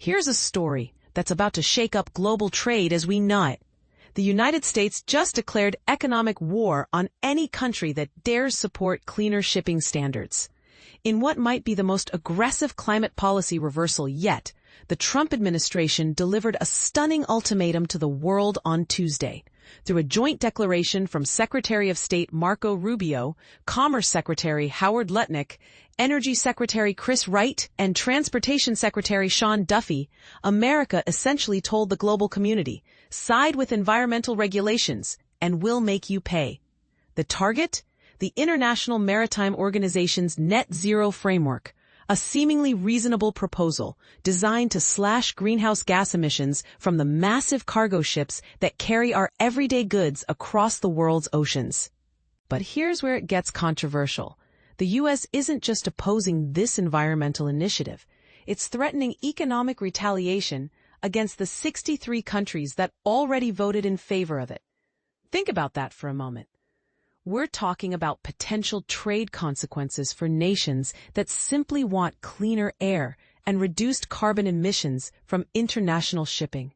Here's a story that's about to shake up global trade as we know it. The United States just declared economic war on any country that dares support cleaner shipping standards. In what might be the most aggressive climate policy reversal yet, the Trump administration delivered a stunning ultimatum to the world on Tuesday. Through a joint declaration from Secretary of State Marco Rubio, Commerce Secretary Howard Lutnick, Energy Secretary Chris Wright, and Transportation Secretary Sean Duffy, America essentially told the global community, side with environmental regulations, and we'll make you pay. The target? The International Maritime Organization's net zero framework, a seemingly reasonable proposal designed to slash greenhouse gas emissions from the massive cargo ships that carry our everyday goods across the world's oceans. But here's where it gets controversial. The U.S. isn't just opposing this environmental initiative. It's threatening economic retaliation against the 63 countries that already voted in favor of it. Think about that for a moment. We're talking about potential trade consequences for nations that simply want cleaner air and reduced carbon emissions from international shipping.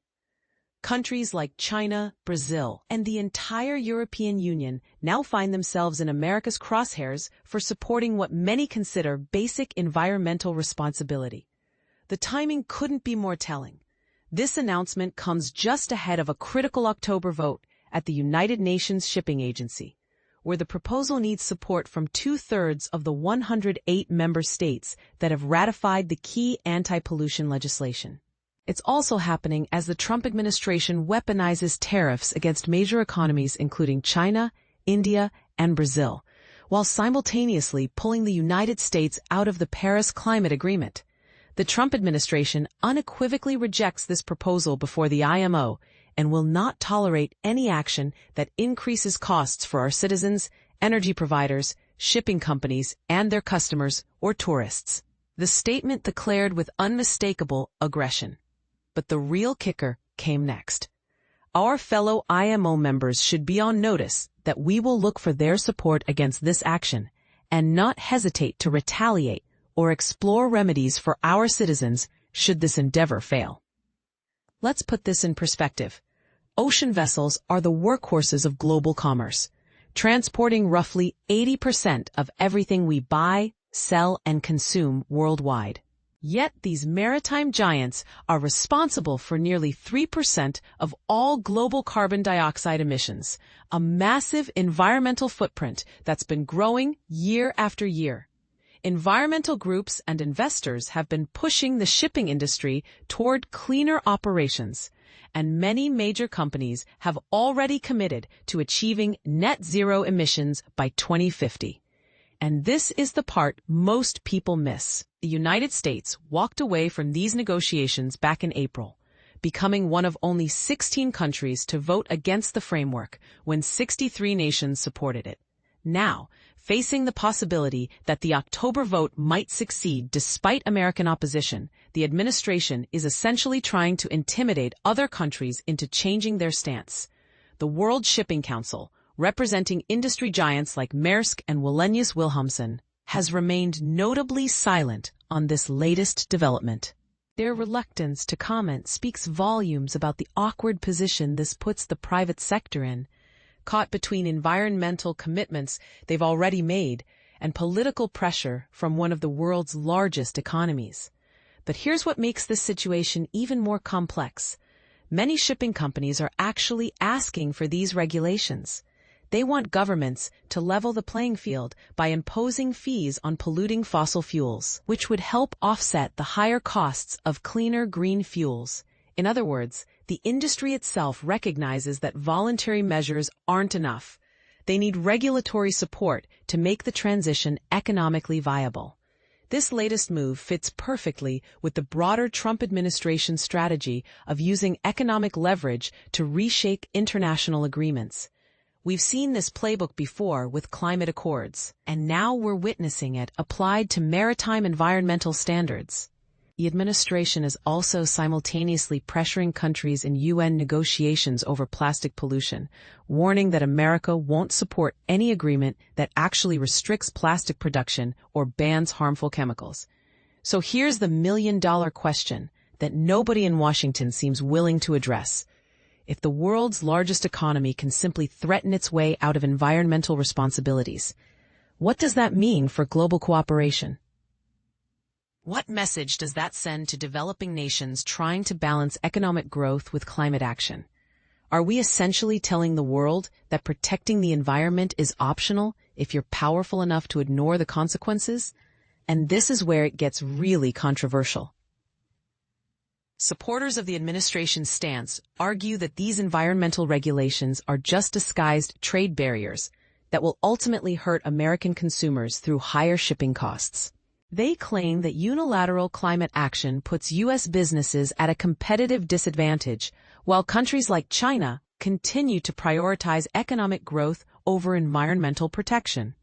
Countries like China, Brazil, and the entire European Union now find themselves in America's crosshairs for supporting what many consider basic environmental responsibility. The timing couldn't be more telling. This announcement comes just ahead of a critical October vote at the United Nations Shipping Agency, where the proposal needs support from 2/3 of the 108 member states that have ratified the key anti-pollution legislation. It's also happening as the Trump administration weaponizes tariffs against major economies including China, India, and Brazil, while simultaneously pulling the United States out of the Paris Climate Agreement. The Trump administration unequivocally rejects this proposal before the IMO and will not tolerate any action that increases costs for our citizens, energy providers, shipping companies, and their customers or tourists. The statement declared with unmistakable aggression. But the real kicker came next. Our fellow IMO members should be on notice that we will look for their support against this action and not hesitate to retaliate or explore remedies for our citizens should this endeavor fail. Let's put this in perspective. Ocean vessels are the workhorses of global commerce, transporting roughly 80% of everything we buy, sell, and consume worldwide. Yet these maritime giants are responsible for nearly 3% of all global carbon dioxide emissions, a massive environmental footprint that's been growing year after year. Environmental groups and investors have been pushing the shipping industry toward cleaner operations, and many major companies have already committed to achieving net zero emissions by 2050. And this is the part most people miss. The United States walked away from these negotiations back in April, becoming one of only 16 countries to vote against the framework when 63 nations supported it. Now, facing the possibility that the October vote might succeed despite American opposition, the administration is essentially trying to intimidate other countries into changing their stance. The World Shipping Council, representing industry giants like Maersk and Wallenius Wilhelmsen, has remained notably silent on this latest development. Their reluctance to comment speaks volumes about the awkward position this puts the private sector in, caught between environmental commitments they've already made and political pressure from one of the world's largest economies. But here's what makes this situation even more complex. Many shipping companies are actually asking for these regulations. They want governments to level the playing field by imposing fees on polluting fossil fuels, which would help offset the higher costs of cleaner green fuels. In other words, the industry itself recognizes that voluntary measures aren't enough. They need regulatory support to make the transition economically viable. This latest move fits perfectly with the broader Trump administration strategy of using economic leverage to reshape international agreements. We've seen this playbook before with climate accords, and now we're witnessing it applied to maritime environmental standards. The administration is also simultaneously pressuring countries in UN negotiations over plastic pollution, warning that America won't support any agreement that actually restricts plastic production or bans harmful chemicals. So here's the million-dollar question that nobody in Washington seems willing to address. If the world's largest economy can simply threaten its way out of environmental responsibilities, what does that mean for global cooperation? What message does that send to developing nations trying to balance economic growth with climate action? Are we essentially telling the world that protecting the environment is optional if you're powerful enough to ignore the consequences? And this is where it gets really controversial. Supporters of the administration's stance argue that these environmental regulations are just disguised trade barriers that will ultimately hurt American consumers through higher shipping costs. They claim that unilateral climate action puts U.S. businesses at a competitive disadvantage, while countries like China continue to prioritize economic growth over environmental protection.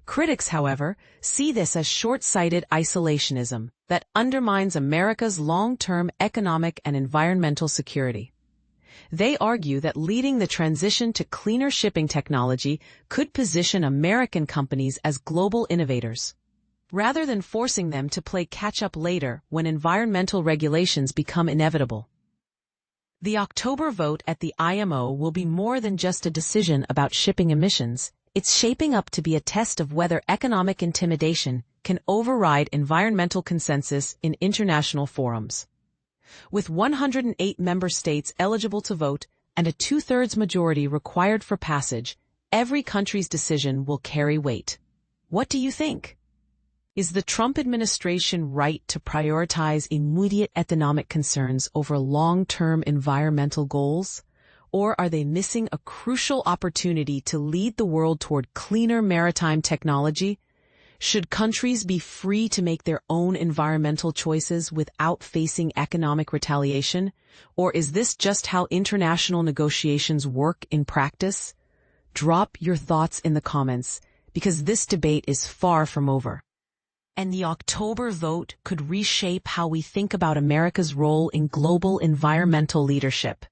Critics, however, see this as short-sighted isolationism that undermines America's long-term economic and environmental security. They argue that leading the transition to cleaner shipping technology could position American companies as global innovators, rather than forcing them to play catch-up later when environmental regulations become inevitable. The October vote at the IMO will be more than just a decision about shipping emissions. It's shaping up to be a test of whether economic intimidation can override environmental consensus in international forums. With 108 member states eligible to vote and a two-thirds majority required for passage, every country's decision will carry weight. What do you think? Is the Trump administration right to prioritize immediate economic concerns over long-term environmental goals? Or are they missing a crucial opportunity to lead the world toward cleaner maritime technology? Should countries be free to make their own environmental choices without facing economic retaliation? Or is this just how international negotiations work in practice? Drop your thoughts in the comments, because this debate is far from over. And the October vote could reshape how we think about America's role in global environmental leadership.